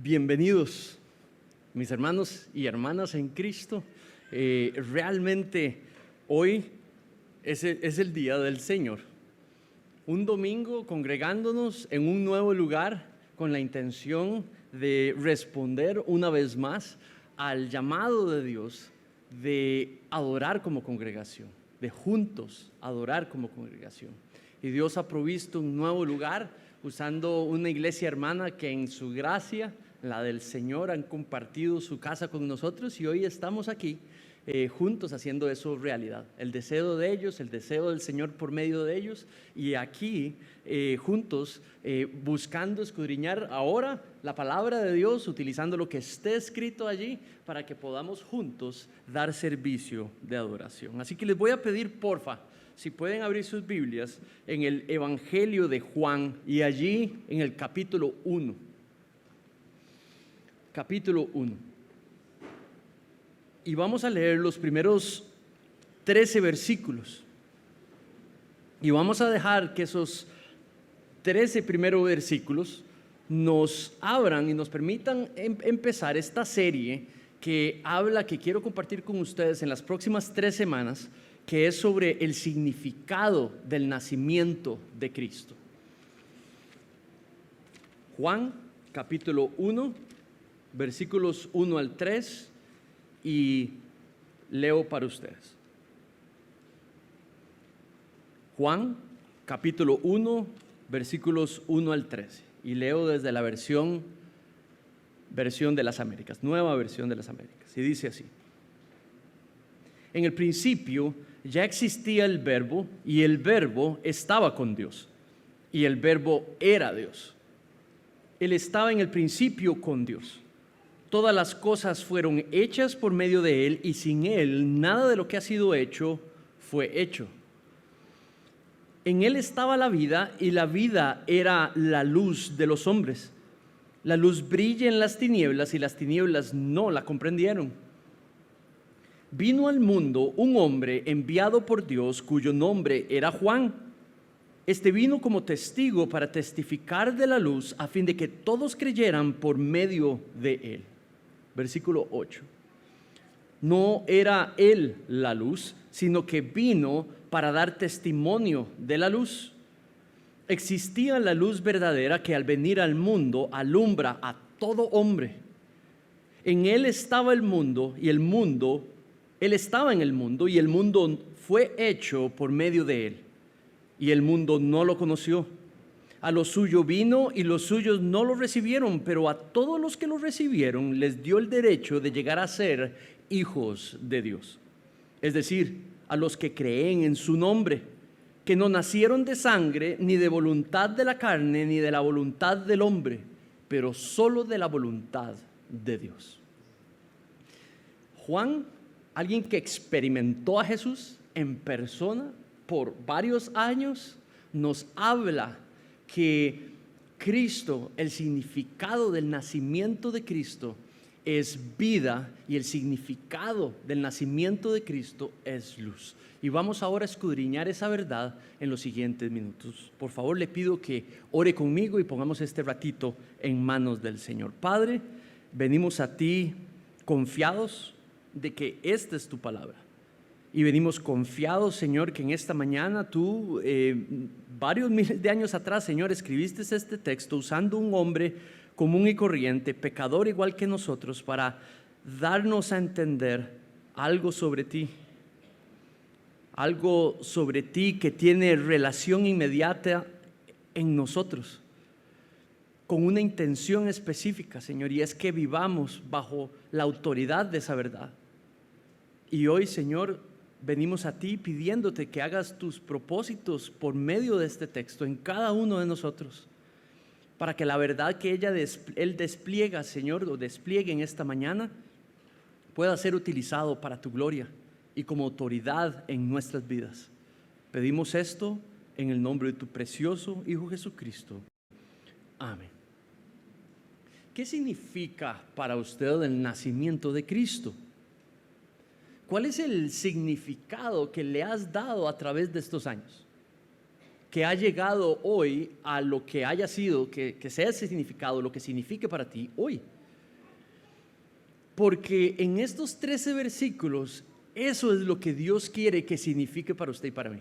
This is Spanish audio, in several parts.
Bienvenidos, mis hermanos y hermanas en Cristo. Realmente hoy es el día del Señor. Un domingo congregándonos en un nuevo lugar con la intención de responder una vez más al llamado de Dios de adorar como congregación, de juntos adorar como congregación. Y Dios ha provisto un nuevo lugar usando una iglesia hermana que en su gracia, la del Señor, han compartido su casa con nosotros y hoy estamos aquí juntos haciendo eso realidad. El deseo de ellos, el deseo del Señor por medio de ellos, y aquí juntos buscando escudriñar ahora la palabra de Dios, utilizando lo que esté escrito allí para que podamos juntos dar servicio de adoración. Así que les voy a pedir, porfa, si pueden abrir sus Biblias en el Evangelio de Juan y allí en el capítulo 1. Capítulo 1. Y vamos a leer los primeros 13 versículos. Y vamos a dejar que esos 13 primeros versículos nos abran y nos permitan empezar esta serie que quiero compartir con ustedes en las próximas 3 semanas, que es sobre el significado del nacimiento de Cristo. Juan, capítulo 1, versículos 1 al 3, y leo para ustedes. Juan, capítulo 1, versículos 1 al 13, y leo desde la versión de las Américas, nueva versión de las Américas, y dice así: En el principio ya existía el Verbo, y el Verbo estaba con Dios, y el Verbo era Dios. Él estaba en el principio con Dios. Todas las cosas fueron hechas por medio de Él, y sin Él nada de lo que ha sido hecho fue hecho. En Él estaba la vida, y la vida era la luz de los hombres. La luz brilla en las tinieblas, y las tinieblas no la comprendieron. Vino al mundo un hombre enviado por Dios, cuyo nombre era Juan. Este vino como testigo para testificar de la luz, a fin de que todos creyeran por medio de él. Versículo 8. No era él la luz, sino que vino para dar testimonio de la luz. Existía la luz verdadera que al venir al mundo alumbra a todo hombre. En él estaba el mundo, y él estaba en el mundo, y el mundo fue hecho por medio de él, y el mundo no lo conoció. A lo suyo vino, y los suyos no lo recibieron, pero a todos los que lo recibieron les dio el derecho de llegar a ser hijos de Dios. Es decir, a los que creen en su nombre, que no nacieron de sangre, ni de voluntad de la carne, ni de la voluntad del hombre, pero solo de la voluntad de Dios. Juan, alguien que experimentó a Jesús en persona por varios años, nos habla que Cristo, el significado del nacimiento de Cristo es vida, y el significado del nacimiento de Cristo es luz. Y vamos ahora a escudriñar esa verdad en los siguientes minutos. Por favor, le pido que ore conmigo y pongamos este ratito en manos del Señor. Padre, venimos a ti confiados de que esta es tu palabra. Y venimos confiados, Señor, que en esta mañana tú, varios miles de años atrás, Señor, escribiste este texto usando un hombre común y corriente, pecador igual que nosotros, para darnos a entender algo sobre ti. Algo sobre ti que tiene relación inmediata en nosotros, con una intención específica, Señor, y es que vivamos bajo la autoridad de esa verdad. Y hoy, Señor, venimos a ti pidiéndote que hagas tus propósitos por medio de este texto en cada uno de nosotros, para que la verdad que Él despliega, Señor, o despliegue en esta mañana, pueda ser utilizado para tu gloria y como autoridad en nuestras vidas. Pedimos esto en el nombre de tu precioso Hijo Jesucristo. Amén. ¿Qué significa para usted el nacimiento de Cristo? ¿Cuál es el significado que le has dado a través de estos años? que ha llegado hoy a lo que haya sido, que sea ese significado, lo que signifique para ti hoy. Porque en estos 13 versículos, eso es lo que Dios quiere que signifique para usted y para mí.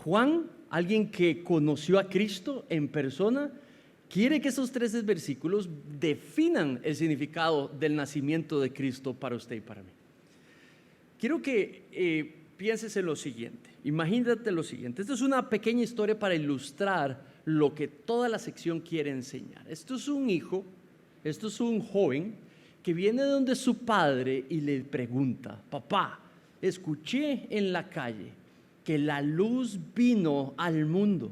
Juan, alguien que conoció a Cristo en persona, quiere que esos 13 versículos definan el significado del nacimiento de Cristo para usted y para mí. Quiero que pienses en lo siguiente, imagínate lo siguiente. Esto es una pequeña historia para ilustrar lo que toda la sección quiere enseñar. Esto es un hijo, esto es un joven que viene donde su padre y le pregunta: papá, escuché en la calle que la luz vino al mundo.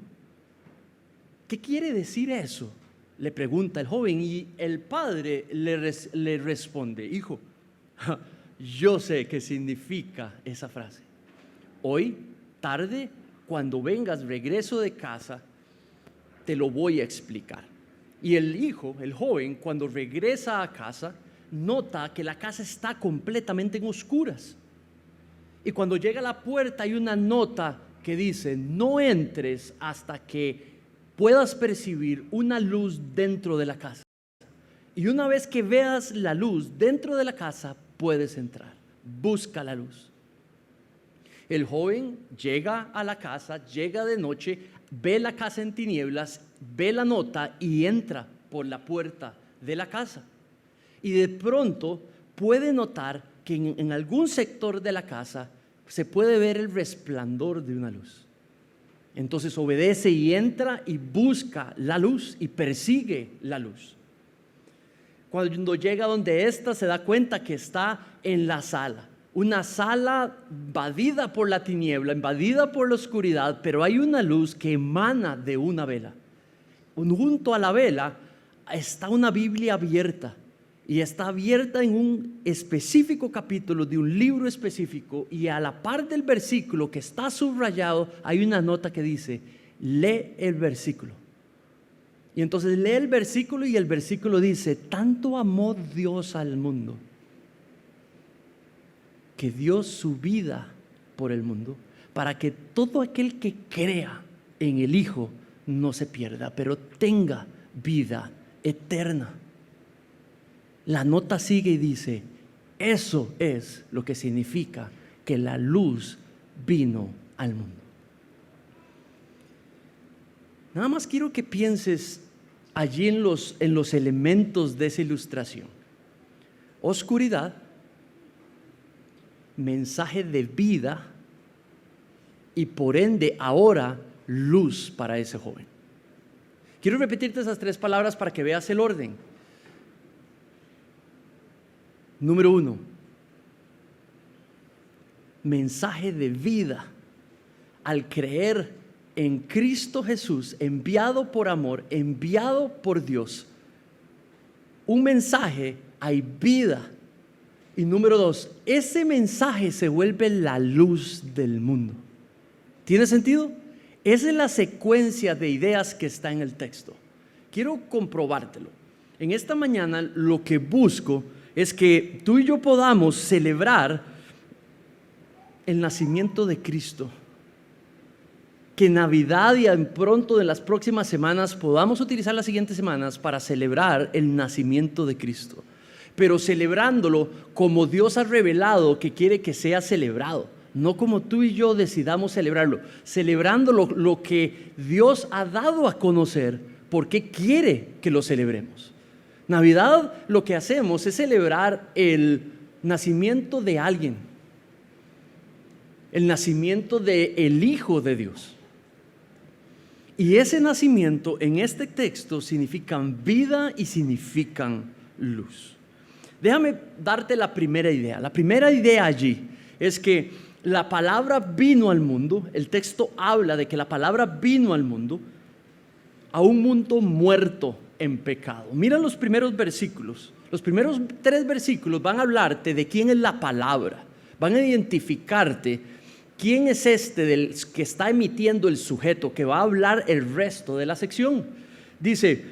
¿Qué quiere decir eso?, le pregunta el joven, y el padre le responde: hijo, yo sé qué significa esa frase. Hoy, tarde, cuando vengas regreso de casa, te lo voy a explicar. Y el hijo, el joven, cuando regresa a casa, nota que la casa está completamente en oscuras. Y cuando llega a la puerta hay una nota que dice: no entres hasta que puedas percibir una luz dentro de la casa. Y una vez que veas la luz dentro de la casa, puedes entrar. Busca la luz. El joven llega a la casa, llega de noche, ve la casa en tinieblas, ve la nota y entra por la puerta de la casa. Y de pronto puede notar que en algún sector de la casa se puede ver el resplandor de una luz. Entonces obedece y entra y busca la luz y persigue la luz. Cuando llega donde ésta, se da cuenta que está en la sala. Una sala invadida por la tiniebla, invadida por la oscuridad, pero hay una luz que emana de una vela. Junto a la vela está una Biblia abierta, y está abierta en un específico capítulo de un libro específico, y a la par del versículo que está subrayado hay una nota que dice: lee el versículo. Y entonces lee el versículo, y el versículo dice: tanto amó Dios al mundo, que dio su vida por el mundo, para que todo aquel que crea en el Hijo no se pierda, pero tenga vida eterna. La nota sigue y dice: eso es lo que significa que la luz vino al mundo. Nada más quiero que pienses allí en los elementos de esa ilustración: oscuridad, mensaje de vida, y por ende ahora luz para ese joven. Quiero repetirte esas 3 palabras para que veas el orden. Número 1, mensaje de vida. Al creer en Cristo Jesús, enviado por amor, enviado por Dios, un mensaje, hay vida. Y número 2, ese mensaje se vuelve la luz del mundo. ¿Tiene sentido? Esa es la secuencia de ideas que está en el texto. Quiero comprobártelo. En esta mañana lo que busco es que tú y yo podamos celebrar el nacimiento de Cristo. Que Navidad y pronto, de las próximas semanas, podamos utilizar las siguientes semanas para celebrar el nacimiento de Cristo. Pero celebrándolo como Dios ha revelado que quiere que sea celebrado. No como tú y yo decidamos celebrarlo. Celebrándolo lo que Dios ha dado a conocer, porque quiere que lo celebremos. Navidad, lo que hacemos es celebrar el nacimiento de alguien, el nacimiento del Hijo de Dios. Y ese nacimiento en este texto significan vida y significan luz. Déjame darte la primera idea. La primera idea allí es que la palabra vino al mundo. El texto habla de que la palabra vino al mundo, a un mundo muerto en pecado. Mira los primeros versículos. Los primeros 3 versículos van a hablarte de quién es la palabra. Van a identificarte quién es del que está emitiendo el sujeto que va a hablar el resto de la sección. Dice: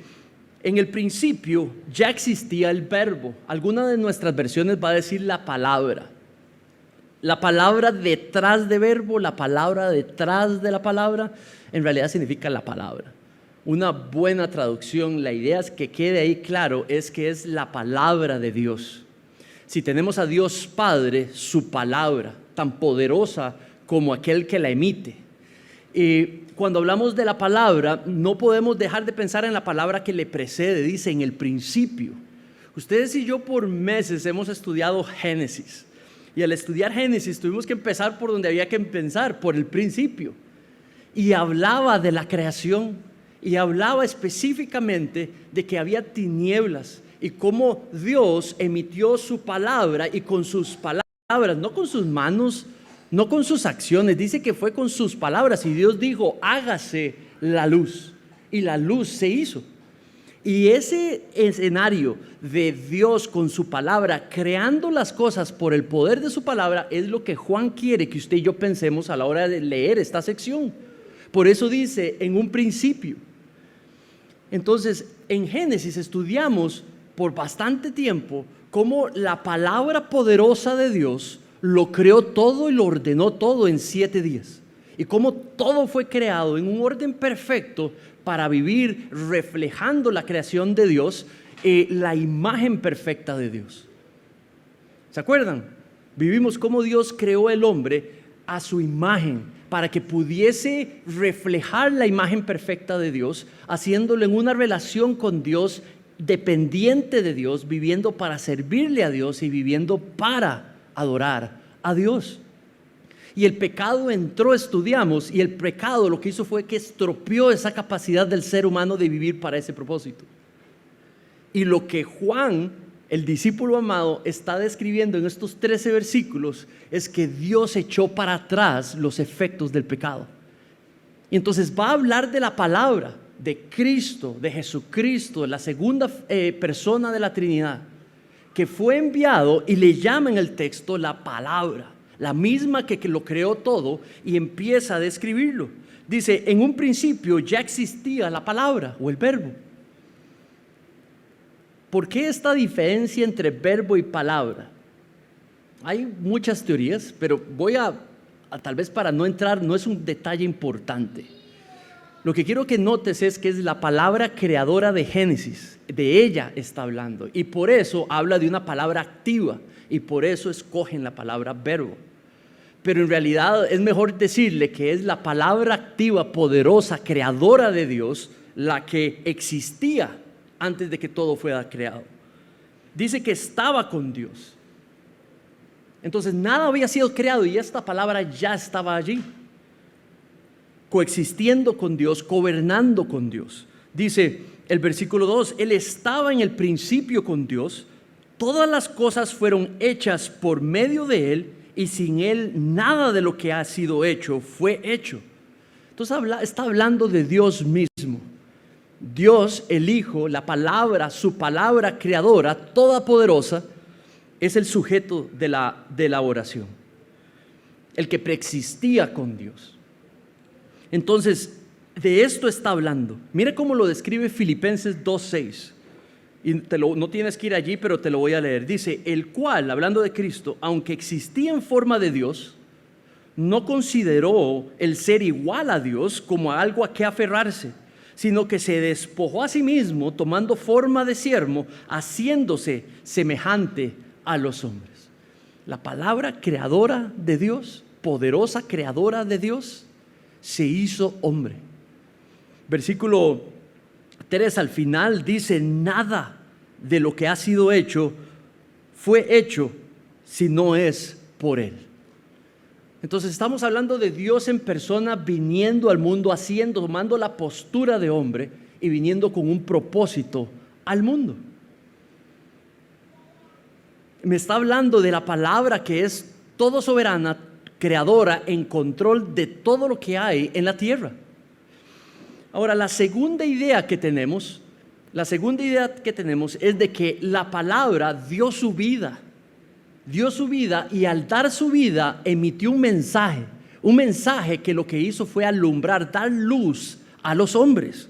en el principio ya existía el verbo. Alguna de nuestras versiones va a decir la palabra. La palabra detrás de verbo, la palabra detrás de la palabra, en realidad significa la palabra. Una buena traducción, la idea es que quede ahí claro, es que es la palabra de Dios. Si tenemos a Dios Padre, su palabra, tan poderosa como aquel que la emite. Cuando hablamos de la palabra, no podemos dejar de pensar en la palabra que le precede, dice en el principio. Ustedes y yo por meses hemos estudiado Génesis. Y al estudiar Génesis tuvimos que empezar por donde había que empezar, por el principio. Y hablaba de la creación, y hablaba específicamente de que había tinieblas, y cómo Dios emitió su palabra, y con sus palabras, no con sus manos, no con sus acciones, dice que fue con sus palabras, y Dios dijo, hágase la luz, y la luz se hizo. Y ese escenario de Dios con su palabra, creando las cosas por el poder de su palabra, es lo que Juan quiere que usted y yo pensemos a la hora de leer esta sección. Por eso dice, en un principio. Entonces, en Génesis estudiamos por bastante tiempo cómo la palabra poderosa de Dios lo creó todo y lo ordenó todo en 7 días. Y cómo todo fue creado en un orden perfecto para vivir reflejando la creación de Dios, la imagen perfecta de Dios. ¿Se acuerdan? Vivimos cómo Dios creó el hombre a su imagen para que pudiese reflejar la imagen perfecta de Dios, haciéndolo en una relación con Dios, dependiente de Dios, viviendo para servirle a Dios y viviendo para adorar a Dios. Y el pecado entró, estudiamos, y el pecado lo que hizo fue que estropeó esa capacidad del ser humano de vivir para ese propósito. Y lo que Juan, el discípulo amado, está describiendo en estos 13 versículos es que Dios echó para atrás los efectos del pecado. Y entonces va a hablar de la palabra, de Cristo, de Jesucristo, la segunda persona de la Trinidad, que fue enviado, y le llama en el texto la palabra. La misma que lo creó todo, y empieza a describirlo. Dice, en un principio ya existía la palabra o el verbo. ¿Por qué esta diferencia entre verbo y palabra? Hay muchas teorías, pero voy a tal vez para no entrar, no es un detalle importante. Lo que quiero que notes es que es la palabra creadora de Génesis, de ella está hablando, y por eso habla de una palabra activa, y por eso escogen la palabra verbo. Pero en realidad es mejor decirle que es la palabra activa, poderosa, creadora de Dios, la que existía antes de que todo fuera creado. Dice que estaba con Dios. Entonces nada había sido creado y esta palabra ya estaba allí, coexistiendo con Dios, gobernando con Dios. Dice el versículo 2, Él estaba en el principio con Dios. Todas las cosas fueron hechas por medio de Él, y sin Él nada de lo que ha sido hecho fue hecho. Entonces está hablando de Dios mismo. Dios, el Hijo, la palabra, su palabra creadora, toda poderosa, es el sujeto de la oración. El que preexistía con Dios. Entonces, de esto está hablando. Mira cómo lo describe Filipenses 2:6. Y no tienes que ir allí, pero te lo voy a leer. Dice, el cual, hablando de Cristo, aunque existía en forma de Dios, no consideró el ser igual a Dios como algo a que aferrarse, sino que se despojó a sí mismo, tomando forma de siervo, haciéndose semejante a los hombres. La palabra creadora de Dios, poderosa creadora de Dios, se hizo hombre. Versículo 3 al final dice, nada de lo que ha sido hecho fue hecho si no es por Él. Entonces estamos hablando de Dios en persona viniendo al mundo, tomando la postura de hombre y viniendo con un propósito al mundo. Me está hablando de la palabra que es todo soberana, creadora, en control de todo lo que hay en la tierra. Ahora, la segunda idea que tenemos es de que la palabra dio su vida y al dar su vida emitió un mensaje que lo que hizo fue alumbrar, dar luz a los hombres.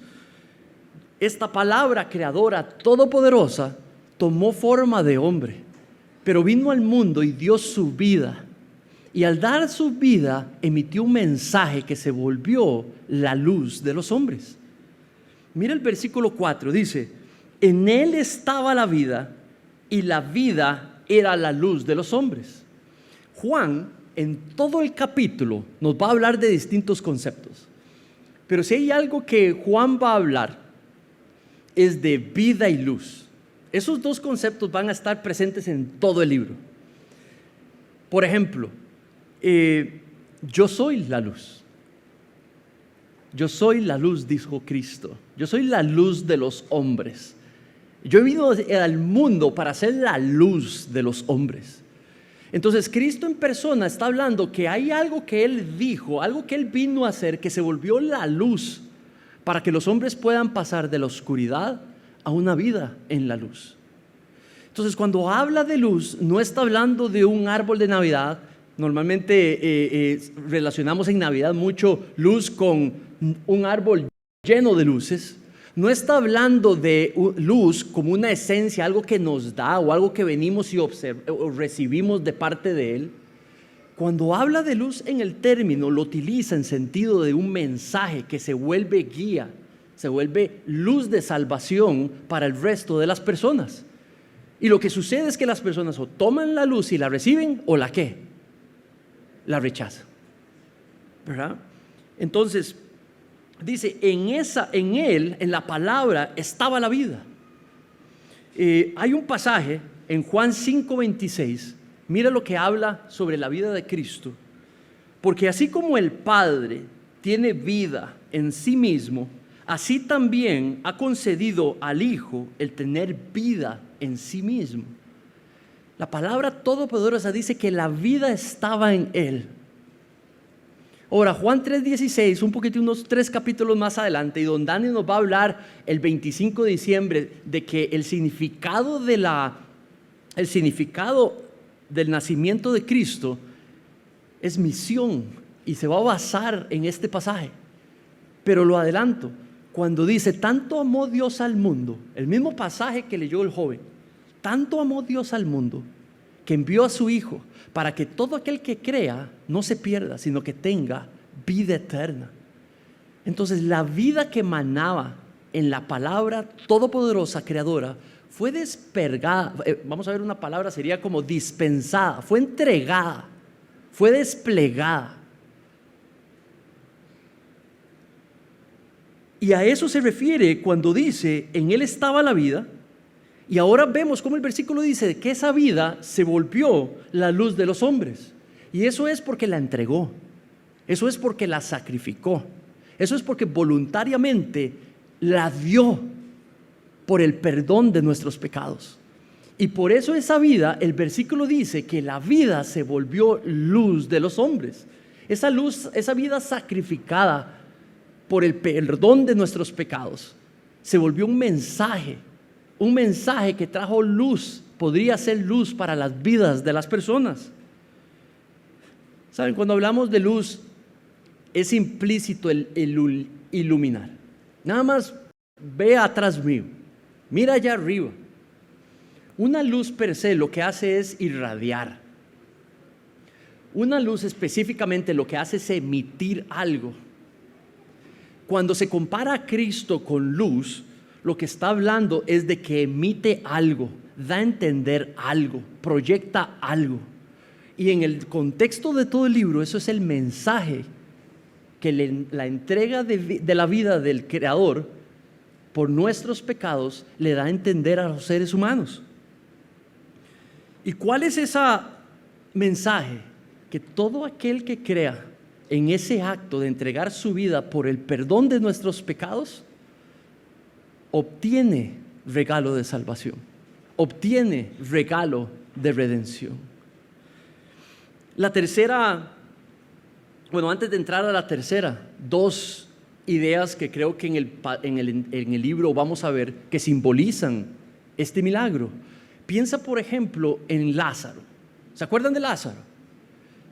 Esta palabra creadora todopoderosa tomó forma de hombre, pero vino al mundo y dio su vida y al dar su vida emitió un mensaje que se volvió la luz de los hombres. Mira el versículo 4, dice: en él estaba la vida y la vida era la luz de los hombres. Juan en todo el capítulo nos va a hablar de distintos conceptos, pero si hay algo que Juan va a hablar es de vida y luz. Esos dos conceptos van a estar presentes en todo el libro. Por ejemplo, yo soy la luz. Yo soy la luz, dijo Cristo. Yo soy la luz de los hombres. Yo he venido al mundo para ser la luz de los hombres. Entonces Cristo en persona está hablando que hay algo que Él dijo, algo que Él vino a hacer, que se volvió la luz para que los hombres puedan pasar de la oscuridad a una vida en la luz. Entonces cuando habla de luz, no está hablando de un árbol de Navidad. Normalmente relacionamos en Navidad mucho luz con un árbol lleno de luces. No está hablando de luz como una esencia, algo que nos da o algo que venimos y o recibimos de parte de Él. Cuando habla de luz en el término, lo utiliza en sentido de un mensaje que se vuelve guía, se vuelve luz de salvación para el resto de las personas. Y lo que sucede es que las personas o toman la luz y la reciben, o la ¿qué? La rechazan, ¿verdad? Entonces dice, en él, en la palabra, estaba la vida. Hay un pasaje en Juan 5:26. Mira lo que habla sobre la vida de Cristo. Porque así como el Padre tiene vida en sí mismo, así también ha concedido al Hijo el tener vida en sí mismo. La palabra todopoderosa dice que la vida estaba en Él. Ahora, Juan 3:16, un poquito, unos 3 capítulos más adelante, y don Dani nos va a hablar el 25 de diciembre de que el significado del nacimiento de Cristo es misión, y se va a basar en este pasaje. Pero lo adelanto, cuando dice, tanto amó Dios al mundo, el mismo pasaje que leyó el joven, tanto amó Dios al mundo, que envió a su Hijo, para que todo aquel que crea no se pierda, sino que tenga vida eterna. Entonces la vida que emanaba en la palabra todopoderosa, creadora, fue despergada, vamos a ver una palabra, sería como dispensada, fue entregada, fue desplegada. Y a eso se refiere cuando dice, en Él estaba la vida. Y ahora vemos cómo el versículo dice que esa vida se volvió la luz de los hombres. Y eso es porque la entregó. Eso es porque la sacrificó. Eso es porque voluntariamente la dio por el perdón de nuestros pecados. Y por eso esa vida, el versículo dice que la vida se volvió luz de los hombres. Esa luz, esa vida sacrificada por el perdón de nuestros pecados, se volvió un mensaje que trajo luz, podría ser luz para las vidas de las personas. ¿Saben? Cuando hablamos de luz, es implícito el iluminar. Nada más ve atrás mío, mira allá arriba. Una luz per se lo que hace es irradiar. Una luz específicamente lo que hace es emitir algo. Cuando se compara a Cristo con luz, lo que está hablando es de que emite algo, da a entender algo, proyecta algo. Y en el contexto de todo el libro, eso es el mensaje que la entrega de la vida del Creador por nuestros pecados le da a entender a los seres humanos. ¿Y cuál es ese mensaje? Que todo aquel que crea en ese acto de entregar su vida por el perdón de nuestros pecados, obtiene regalo de salvación, obtiene regalo de redención. La tercera, bueno, antes de entrar a la tercera, 2 ideas que creo que en el libro vamos a ver que simbolizan este milagro. Piensa, por ejemplo, en Lázaro. ¿Se acuerdan de Lázaro?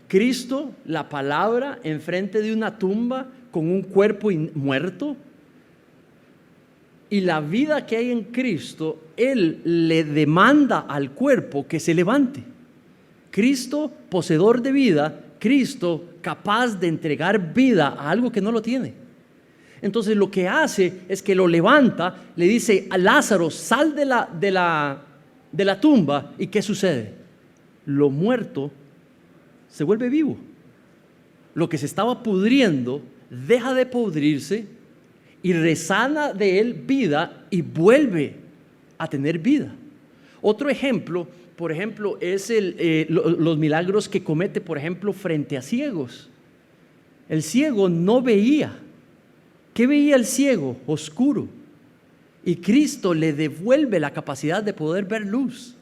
Cristo, la palabra, enfrente de una tumba con un cuerpo muerto. Y la vida que hay en Cristo, Él le demanda al cuerpo que se levante. Cristo, poseedor de vida, Cristo capaz de entregar vida a algo que no lo tiene. Entonces lo que hace es que lo levanta, le dice a Lázaro, sal de la tumba. ¿Y qué sucede? Lo muerto se vuelve vivo. Lo que se estaba pudriendo deja de pudrirse y resana de él vida y vuelve a tener vida. Otro ejemplo, por ejemplo, es los milagros que comete, por ejemplo, frente a ciegos. El ciego no veía. ¿Qué veía el ciego? Oscuro. Y Cristo le devuelve la capacidad de poder ver luz.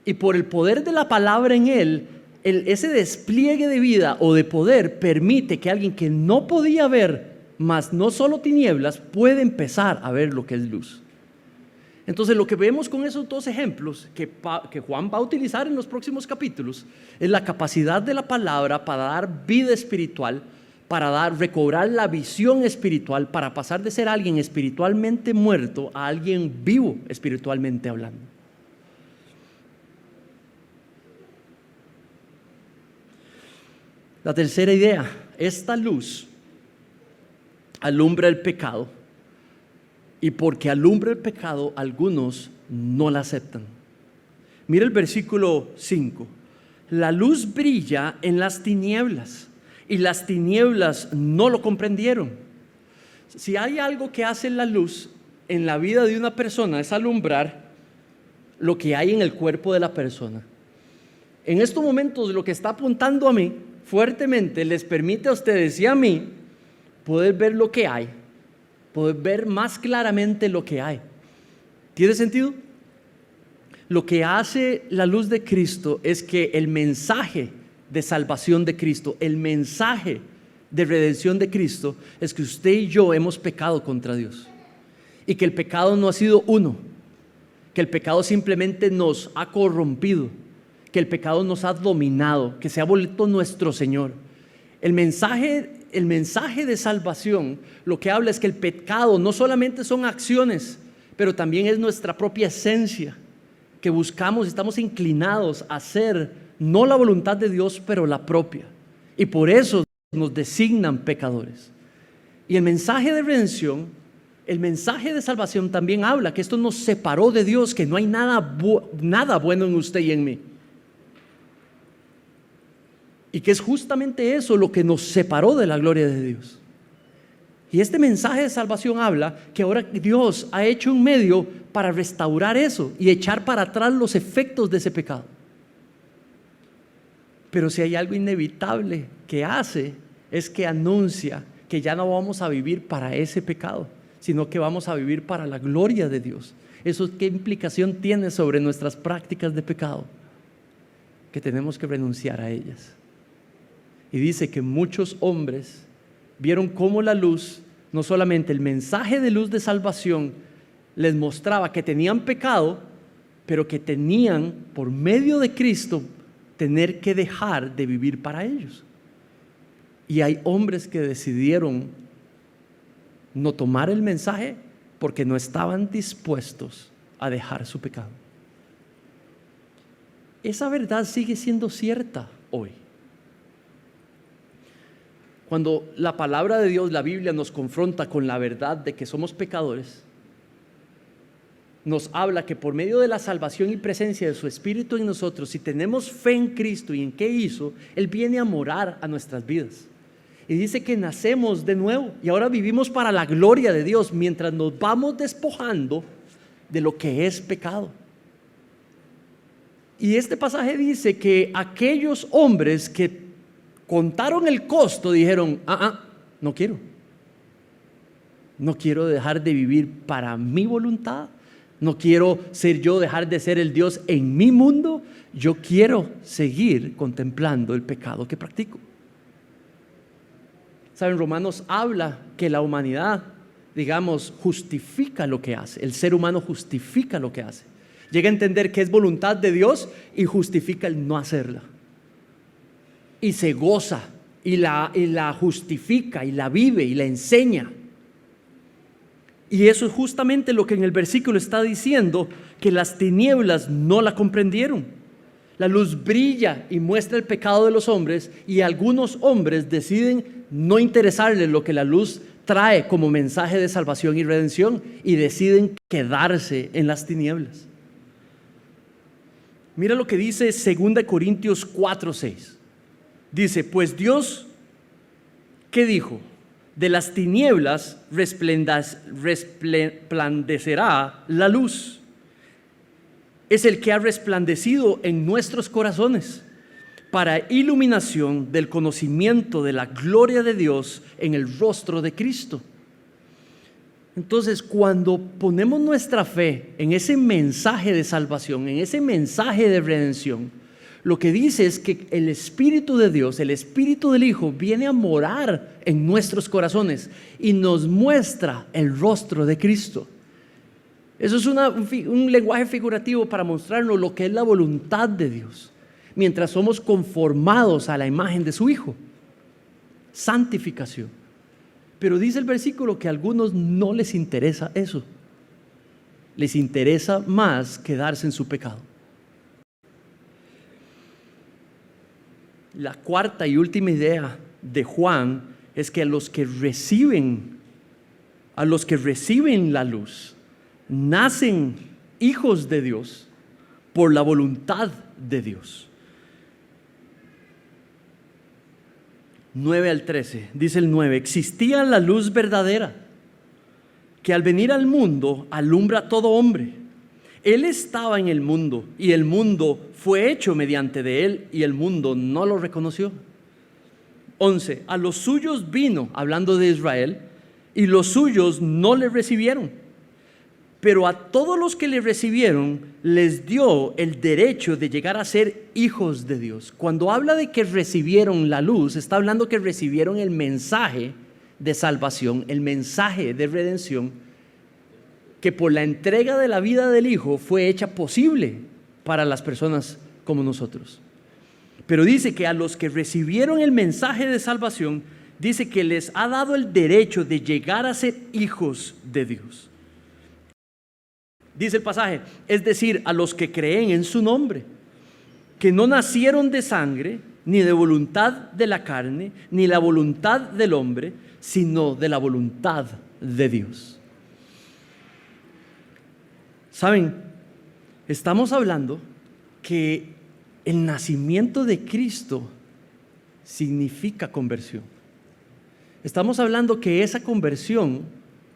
Y por el poder de la palabra en él, ese despliegue de vida o de poder permite que alguien que no podía ver, mas no solo tinieblas, puede empezar a ver lo que es luz. Entonces lo que vemos con esos dos ejemplos que Juan va a utilizar en los próximos capítulos es la capacidad de la palabra para dar vida espiritual, para recobrar la visión espiritual, para pasar de ser alguien espiritualmente muerto a alguien vivo espiritualmente hablando. La tercera idea, esta luz alumbra el pecado, y porque alumbra el pecado, algunos no la aceptan. Mira el versículo 5. La luz brilla en las tinieblas, y las tinieblas no lo comprendieron. Si hay algo que hace la luz en la vida de una persona, es alumbrar lo que hay en el cuerpo de la persona. En estos momentos, lo que está apuntando a mí fuertemente les permite a ustedes y a mí poder ver lo que hay, poder ver más claramente lo que hay. ¿Tiene sentido? Lo que hace la luz de Cristo es que el mensaje de salvación de Cristo, el mensaje de redención de Cristo, es que usted y yo hemos pecado contra Dios, y que el pecado no ha sido uno, que el pecado simplemente nos ha corrompido, que el pecado nos ha dominado, que se ha vuelto nuestro Señor. El mensaje de salvación lo que habla es que el pecado no solamente son acciones, pero también es nuestra propia esencia, que buscamos, estamos inclinados a hacer no la voluntad de Dios, pero la propia, y por eso nos designan pecadores. Y el mensaje de redención, el mensaje de salvación también habla que esto nos separó de Dios, que no hay nada bueno en usted y en mí, y que es justamente eso lo que nos separó de la gloria de Dios. Y este mensaje de salvación habla que ahora Dios ha hecho un medio para restaurar eso y echar para atrás los efectos de ese pecado. Pero si hay algo inevitable que hace, es que anuncia que ya no vamos a vivir para ese pecado, sino que vamos a vivir para la gloria de Dios. ¿Eso qué implicación tiene sobre nuestras prácticas de pecado? Que tenemos que renunciar a ellas. Y dice que muchos hombres vieron cómo la luz, no solamente el mensaje de luz de salvación, les mostraba que tenían pecado, pero que tenían, por medio de Cristo, tener que dejar de vivir para ellos. Y hay hombres que decidieron no tomar el mensaje porque no estaban dispuestos a dejar su pecado. Esa verdad sigue siendo cierta hoy. Cuando la palabra de Dios, la Biblia, nos confronta con la verdad de que somos pecadores, nos habla que por medio de la salvación y presencia de su Espíritu en nosotros, si tenemos fe en Cristo y en qué hizo, Él viene a morar a nuestras vidas. Y dice que nacemos de nuevo y ahora vivimos para la gloria de Dios mientras nos vamos despojando de lo que es pecado. Y este pasaje dice que aquellos hombres que contaron el costo, dijeron, no quiero dejar de vivir para mi voluntad, no quiero dejar de ser el Dios en mi mundo, yo quiero seguir contemplando el pecado que practico. Saben, Romanos habla que la humanidad, justifica lo que hace, el ser humano justifica lo que hace, llega a entender que es voluntad de Dios y justifica el no hacerla. Y se goza, y la justifica, y la vive, y la enseña. Y eso es justamente lo que en el versículo está diciendo, que las tinieblas no la comprendieron. La luz brilla y muestra el pecado de los hombres, y algunos hombres deciden no interesarles lo que la luz trae como mensaje de salvación y redención, y deciden quedarse en las tinieblas. Mira lo que dice 2 Corintios 4:6. Dice: pues Dios, ¿qué dijo? De las tinieblas resplandecerá la luz. Es el que ha resplandecido en nuestros corazones para iluminación del conocimiento de la gloria de Dios en el rostro de Cristo. Entonces, cuando ponemos nuestra fe en ese mensaje de salvación, en ese mensaje de redención, lo que dice es que el Espíritu de Dios, el Espíritu del Hijo, viene a morar en nuestros corazones y nos muestra el rostro de Cristo. Eso es un lenguaje figurativo para mostrarnos lo que es la voluntad de Dios, mientras somos conformados a la imagen de su Hijo. Santificación. Pero dice el versículo que a algunos no les interesa eso. Les interesa más quedarse en su pecado. La cuarta y última idea de Juan es que a los que reciben la luz, nacen hijos de Dios por la voluntad de Dios. 9 al 13, dice el 9: existía la luz verdadera, que al venir al mundo alumbra a todo hombre. Él estaba en el mundo, y el mundo fue hecho mediante de él, y el mundo no lo reconoció. 11, a los suyos vino, hablando de Israel, y los suyos no le recibieron. Pero a todos los que le recibieron, les dio el derecho de llegar a ser hijos de Dios. Cuando habla de que recibieron la luz, está hablando que recibieron el mensaje de salvación, el mensaje de redención, que por la entrega de la vida del Hijo fue hecha posible para las personas como nosotros. Pero dice que a los que recibieron el mensaje de salvación, dice que les ha dado el derecho de llegar a ser hijos de Dios. Dice el pasaje, es decir, a los que creen en su nombre, que no nacieron de sangre, ni de voluntad de la carne, ni la voluntad del hombre, sino de la voluntad de Dios. ¿Saben? Estamos hablando que el nacimiento de Cristo significa conversión. Estamos hablando que esa conversión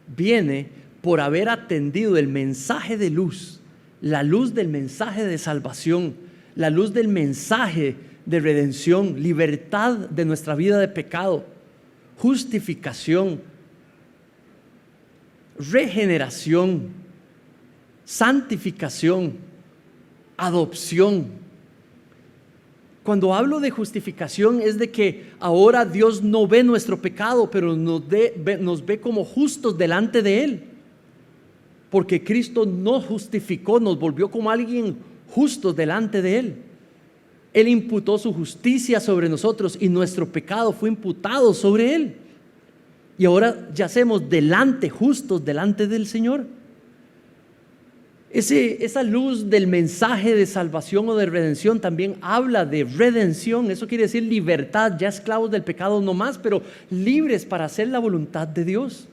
viene por haber atendido el mensaje de luz, la luz del mensaje de salvación, la luz del mensaje de redención, libertad de nuestra vida de pecado, justificación, regeneración, santificación, adopción. Cuando hablo de justificación es de que ahora Dios no ve nuestro pecado, pero nos ve como justos delante de Él. Porque Cristo nos justificó, nos volvió como alguien justo delante de Él. Él imputó su justicia sobre nosotros y nuestro pecado fue imputado sobre Él. Y ahora yacemos justos delante del Señor. Esa luz del mensaje de salvación o de redención también habla de redención. Eso quiere decir libertad, ya esclavos del pecado no más, pero libres para hacer la voluntad de Dios.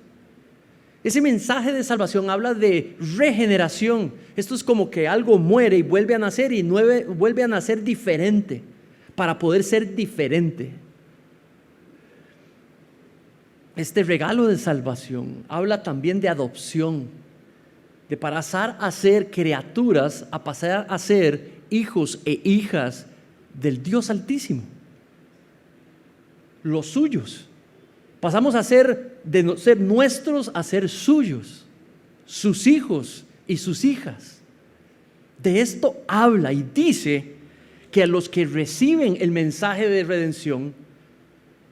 Ese mensaje de salvación habla de regeneración. Esto es como que algo muere y vuelve a nacer, y vuelve a nacer diferente, para poder ser diferente. Este regalo de salvación habla también de adopción, de pasar a ser criaturas, a pasar a ser hijos e hijas del Dios Altísimo, los suyos. Pasamos a ser, de ser nuestros a ser suyos, sus hijos y sus hijas. De esto habla y dice que a los que reciben el mensaje de redención,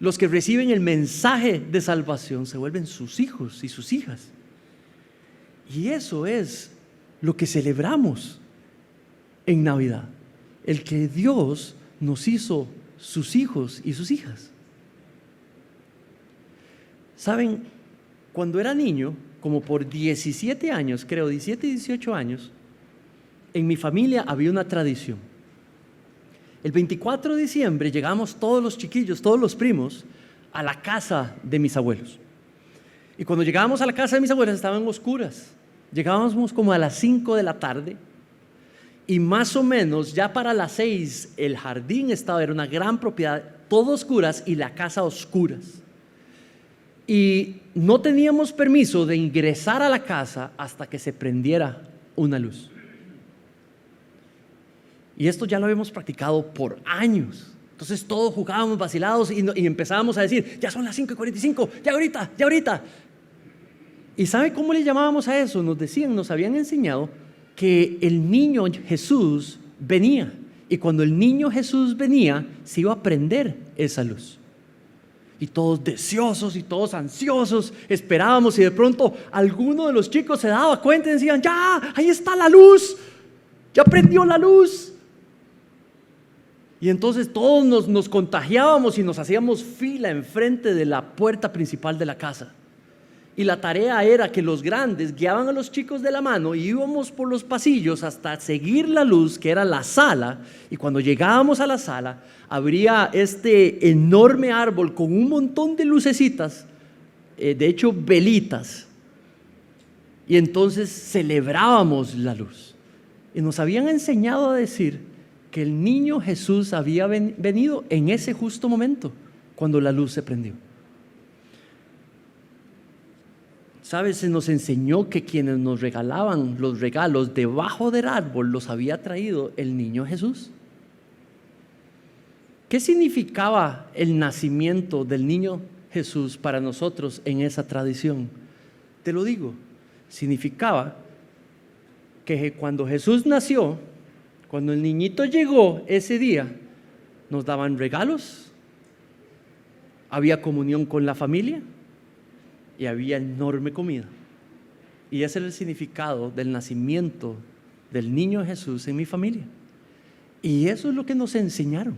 los que reciben el mensaje de salvación, se vuelven sus hijos y sus hijas. Y eso es lo que celebramos en Navidad, el que Dios nos hizo sus hijos y sus hijas. ¿Saben? Cuando era niño, como por 17 años, creo, 17 y 18 años, en mi familia había una tradición. El 24 de diciembre llegamos todos los chiquillos, todos los primos, a la casa de mis abuelos. Y cuando llegábamos a la casa de mis abuelos estaban oscuras. Llegábamos como a las 5 de la tarde y más o menos ya para las 6 el jardín era una gran propiedad, todo oscuras y la casa a oscuras. Y no teníamos permiso de ingresar a la casa hasta que se prendiera una luz. Y esto ya lo habíamos practicado por años. Entonces todos jugábamos vacilados y empezábamos a decir, ya son las 5:45, ya ahorita. ¿Y sabe cómo le llamábamos a eso? Nos habían enseñado que el niño Jesús venía. Y cuando el niño Jesús venía, se iba a prender esa luz. Y todos deseosos y todos ansiosos esperábamos, y de pronto alguno de los chicos se daba cuenta y decían, ya, ahí está la luz, ya prendió la luz. Y entonces todos nos contagiábamos y nos hacíamos fila enfrente de la puerta principal de la casa. Y la tarea era que los grandes guiaban a los chicos de la mano y íbamos por los pasillos hasta seguir la luz, que era la sala. Y cuando llegábamos a la sala, habría este enorme árbol con un montón de lucecitas, de hecho velitas. Y entonces celebrábamos la luz. Y nos habían enseñado a decir que el niño Jesús había venido en ese justo momento, cuando la luz se prendió. ¿Sabes? Se nos enseñó que quienes nos regalaban los regalos debajo del árbol los había traído el niño Jesús. ¿Qué significaba el nacimiento del niño Jesús para nosotros en esa tradición? Te lo digo, significaba que cuando Jesús nació, cuando el niñito llegó ese día, nos daban regalos, había comunión con la familia y había enorme comida. Y ese era el significado del nacimiento del niño Jesús en mi familia. Y eso es lo que nos enseñaron.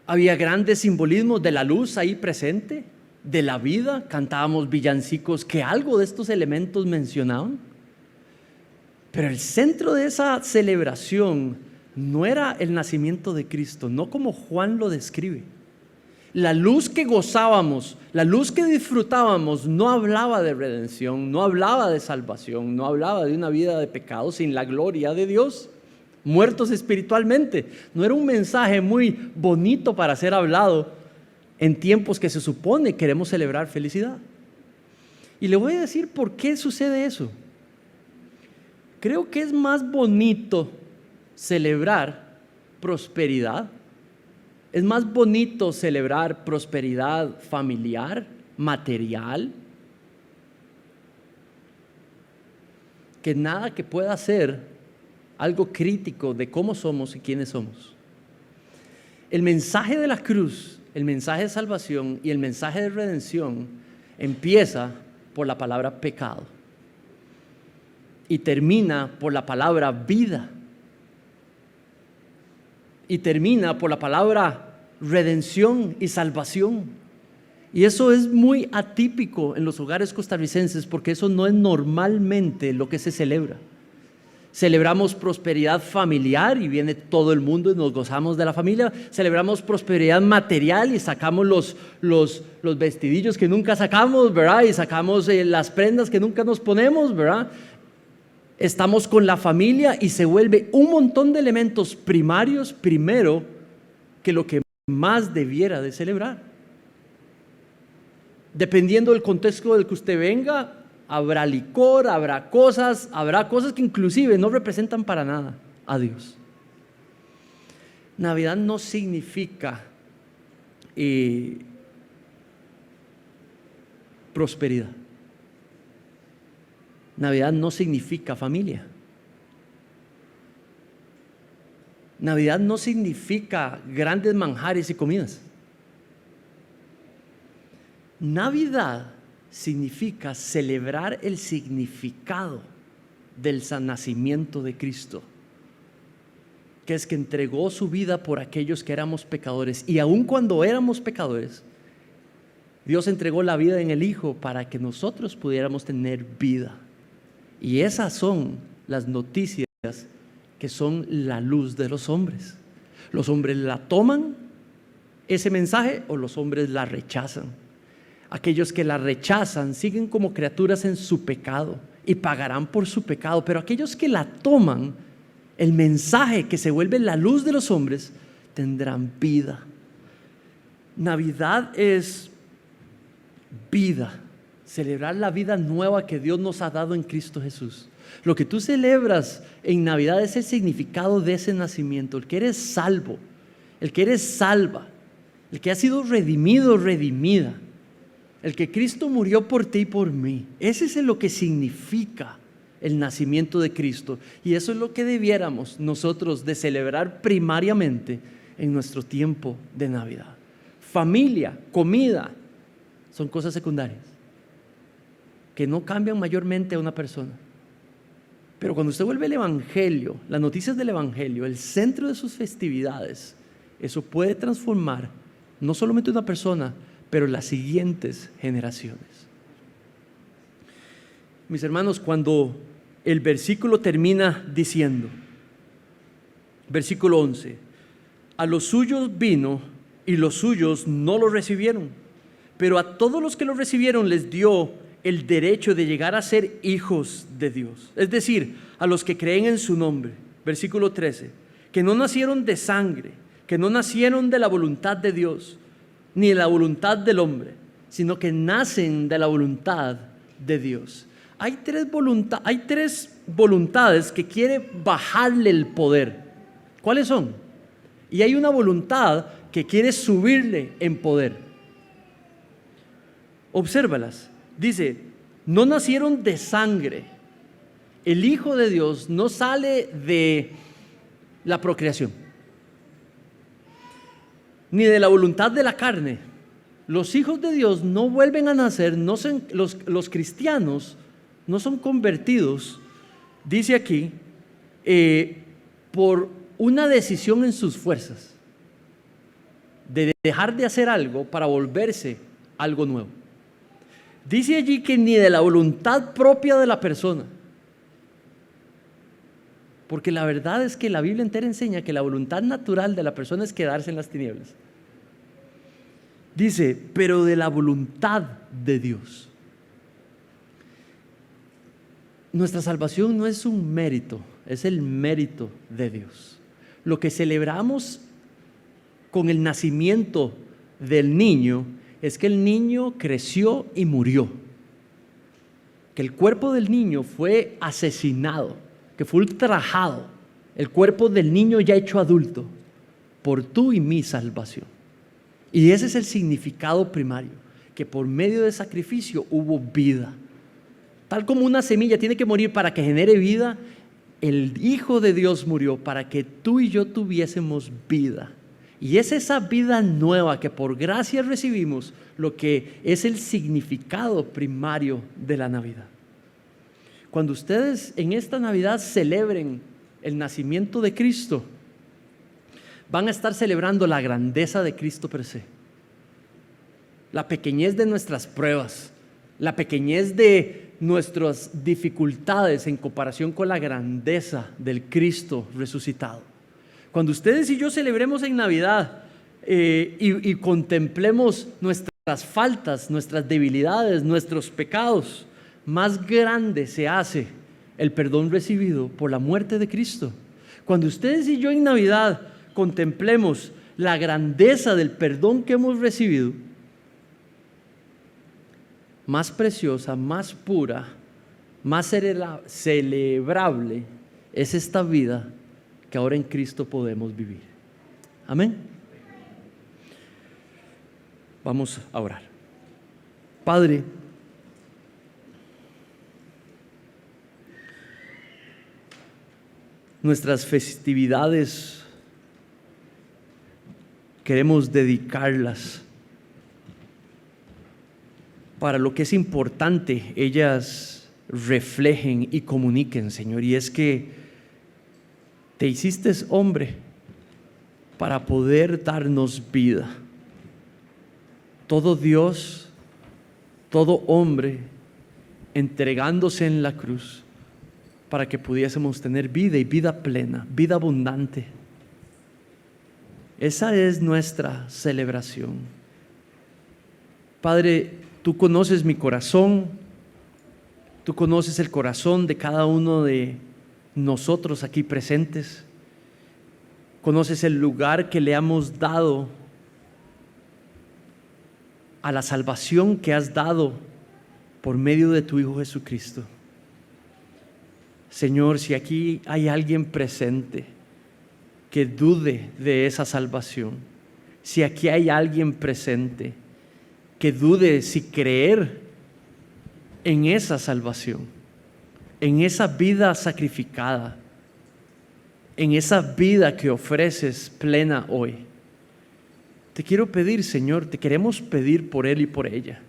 Había grandes simbolismos de la luz ahí presente, de la vida. Cantábamos villancicos que algo de estos elementos mencionaban. Pero el centro de esa celebración no era el nacimiento de Cristo, no como Juan lo describe. La luz que gozábamos, la luz que disfrutábamos, no hablaba de redención, no hablaba de salvación, no hablaba de una vida de pecado sin la gloria de Dios, muertos espiritualmente. No era un mensaje muy bonito para ser hablado en tiempos que se supone queremos celebrar felicidad. Y le voy a decir por qué sucede eso. Creo que es más bonito celebrar prosperidad. Es más bonito celebrar prosperidad familiar, material, que nada que pueda ser algo crítico de cómo somos y quiénes somos. El mensaje de la cruz, el mensaje de salvación y el mensaje de redención empieza por la palabra pecado y termina por la palabra vida. Y termina por la palabra redención y salvación. Y eso es muy atípico en los hogares costarricenses, porque eso no es normalmente lo que se celebra. Celebramos prosperidad familiar y viene todo el mundo y nos gozamos de la familia. Celebramos prosperidad material y sacamos los vestidillos que nunca sacamos, ¿verdad? Y sacamos las prendas que nunca nos ponemos, ¿verdad? Estamos con la familia y se vuelve un montón de elementos primarios primero que lo que más debiera de celebrar. Dependiendo del contexto del que usted venga, habrá licor, habrá cosas que inclusive no representan para nada a Dios. Navidad no significa prosperidad. Navidad no significa familia. Navidad no significa grandes manjares y comidas. Navidad significa celebrar el significado del nacimiento de Cristo, que es que entregó su vida por aquellos que éramos pecadores, y aun cuando éramos pecadores, Dios entregó la vida en el Hijo para que nosotros pudiéramos tener vida. Y esas son las noticias que son la luz de los hombres. Los hombres la toman, ese mensaje, o los hombres la rechazan. Aquellos que la rechazan siguen como criaturas en su pecado y pagarán por su pecado, pero aquellos que la toman, el mensaje que se vuelve la luz de los hombres, tendrán vida. Navidad es vida, celebrar la vida nueva que Dios nos ha dado en Cristo Jesús. Lo que tú celebras en Navidad es el significado de ese nacimiento, el que eres salvo, el que eres salva, el que ha sido redimido, redimida, el que Cristo murió por ti y por mí. Ese es lo que significa el nacimiento de Cristo, y eso es lo que debiéramos nosotros de celebrar primariamente en nuestro tiempo de Navidad. Familia, comida, son cosas secundarias que no cambian mayormente a una persona. Pero cuando usted vuelve el Evangelio, las noticias del Evangelio, el centro de sus festividades, eso puede transformar no solamente una persona, pero las siguientes generaciones. Mis hermanos, cuando el versículo termina diciendo, versículo 11, a los suyos vino y los suyos no lo recibieron, pero a todos los que lo recibieron les dio el derecho de llegar a ser hijos de Dios, es decir, a los que creen en su nombre. Versículo 13, que no nacieron de sangre, que no nacieron de la voluntad de Dios, ni de la voluntad del hombre, sino que nacen de la voluntad de Dios. Hay tres voluntades que quiere bajarle el poder. ¿Cuáles son? Y hay una voluntad que quiere subirle en poder. Obsérvalas. Dice, no nacieron de sangre. El Hijo de Dios no sale de la procreación, ni de la voluntad de la carne. Los hijos de Dios no vuelven a nacer, no son, los cristianos no son convertidos, dice aquí, por una decisión en sus fuerzas, de dejar de hacer algo para volverse algo nuevo. Dice allí que ni de la voluntad propia de la persona, porque la verdad es que la Biblia entera enseña que la voluntad natural de la persona es quedarse en las tinieblas. Dice, pero de la voluntad de Dios. Nuestra salvación no es un mérito, es el mérito de Dios. Lo que celebramos con el nacimiento del niño es que el niño creció y murió, que el cuerpo del niño fue asesinado, que fue ultrajado, el cuerpo del niño ya hecho adulto, por tu y mi salvación. Y ese es el significado primario, que por medio de sacrificio hubo vida. Tal como una semilla tiene que morir para que genere vida, el Hijo de Dios murió para que tú y yo tuviésemos vida. Y es esa vida nueva que por gracia recibimos lo que es el significado primario de la Navidad. Cuando ustedes en esta Navidad celebren el nacimiento de Cristo, van a estar celebrando la grandeza de Cristo per se, la pequeñez de nuestras pruebas, la pequeñez de nuestras dificultades en comparación con la grandeza del Cristo resucitado. Cuando ustedes y yo celebremos en Navidad y contemplemos nuestras faltas, nuestras debilidades, nuestros pecados, más grande se hace el perdón recibido por la muerte de Cristo. Cuando ustedes y yo en Navidad contemplemos la grandeza del perdón que hemos recibido, más preciosa, más pura, más celebrable es esta vida que ahora en Cristo podemos vivir. Amén. Vamos a orar. Padre, nuestras festividades queremos dedicarlas para lo que es importante, ellas reflejen y comuniquen, Señor, y es que te hiciste hombre para poder darnos vida. Todo Dios, todo hombre, entregándose en la cruz para que pudiésemos tener vida y vida plena, vida abundante. Esa es nuestra celebración. Padre, tú conoces mi corazón, tú conoces el corazón de cada uno de nosotros aquí presentes, conoces el lugar que le hemos dado a la salvación que has dado por medio de tu Hijo Jesucristo. Señor, si aquí hay alguien presente que dude de esa salvación, si aquí hay alguien presente que dude si creer en esa salvación, en esa vida sacrificada, en esa vida que ofreces plena hoy, te quiero pedir, Señor, te queremos pedir por él y por ella,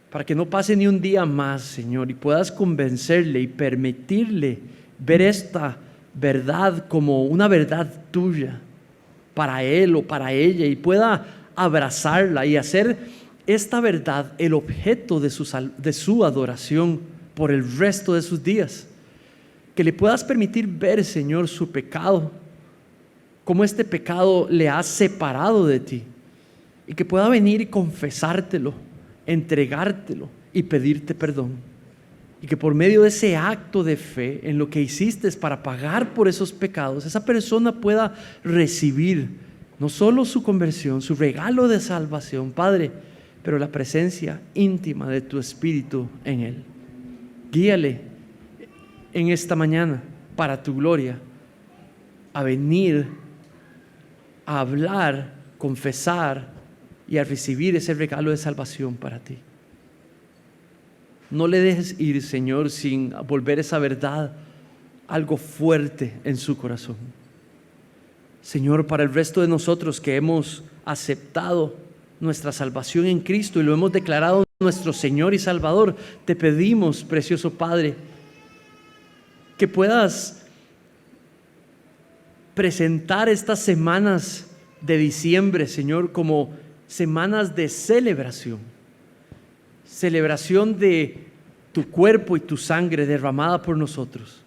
para que no pase ni un día más, Señor, y puedas convencerle y permitirle ver esta verdad como una verdad tuya para él o para ella, y pueda abrazarla y hacer esta verdad el objeto de su adoración por el resto de sus días. Que le puedas permitir ver, Señor, su pecado, cómo este pecado le ha separado de ti, y que pueda venir y confesártelo, entregártelo y pedirte perdón. Y que por medio de ese acto de fe en lo que hiciste para pagar por esos pecados, esa persona pueda recibir no solo su conversión, su regalo de salvación, Padre, pero la presencia íntima de tu Espíritu en él. Guíale en esta mañana para tu gloria a venir a hablar, confesar y a recibir ese regalo de salvación para ti. No le dejes ir, Señor, sin volver esa verdad algo fuerte en su corazón. Señor, para el resto de nosotros que hemos aceptado nuestra salvación en Cristo y lo hemos declarado nuestro Señor y Salvador, te pedimos, precioso Padre, que puedas presentar estas semanas de diciembre, Señor, como semanas de celebración de tu cuerpo y tu sangre derramada por nosotros,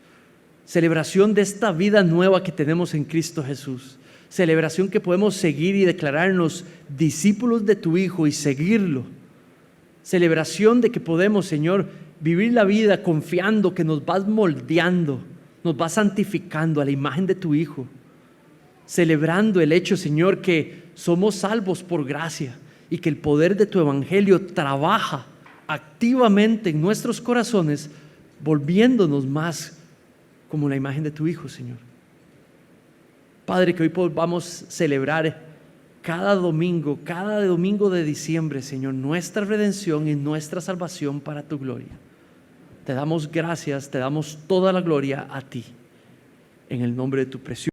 celebración de esta vida nueva que tenemos en Cristo Jesús, celebración que podemos seguir y declararnos discípulos de tu Hijo y seguirlo, celebración de que podemos, Señor, vivir la vida confiando que nos vas moldeando, nos vas santificando a la imagen de tu Hijo, celebrando el hecho, Señor, que somos salvos por gracia y que el poder de tu evangelio trabaja activamente en nuestros corazones, volviéndonos más como la imagen de tu Hijo, Señor. Padre, que hoy podamos celebrar cada domingo de diciembre, Señor, nuestra redención y nuestra salvación para tu gloria. Te damos gracias, te damos toda la gloria a ti, en el nombre de tu precioso